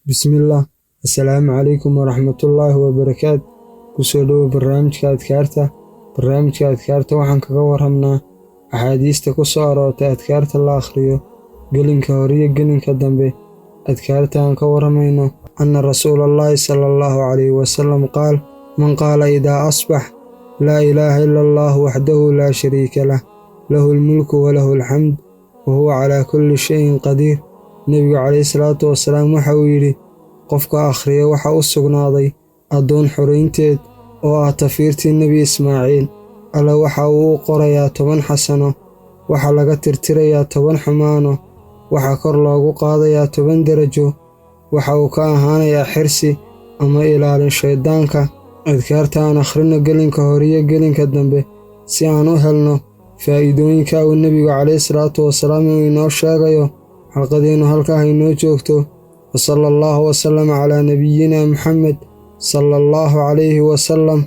Bismillah. Assalaamu calaykum waraxmatullaahi wabarakaatu. Kusoo dhowo barnaamijka adkaarta. Barnaamijka adkaarta waxaan kaga warramnaa axaadiista ku soo aroortay adkaarta la akhriyo gelinka hore iyo gelinka dambe. Adkaarta aan ka warramayno anna rasuulallaahi sallallahu calayhi wasallam qaal man qaala idaa asbax laa ilaaha ila allah waxdahu laa shariika lah lahu lmulku walahu alxamd wahuwa calaa kulli shayin qadiir. nebigu calayhi salaatu wasalaam waxa uu yidhi qofka akhriya waxa u sugnaaday addoon xoraynteed oo ah tafiirtii nebi Ismaaciil. Alla waxa uu u qorayaa 10 xasano, waxa laga tirtirayaa 10 xumaano, waxa kor loogu qaadayaa 10 darajo, waxa uu ka ahaanayaa xirsi ama ilaalin shaydaanka. Adkaarta aan akhrino gelinka hore iyo gelinka dambe si aan u helno faa'iidooyinka uu nebigu calayhi salaatu wasalaam inoo sheegayo. xalqadeenu halkaa inoo joogto. وصلى الله وسلم على نبينا محمد صلى الله عليه وسلم.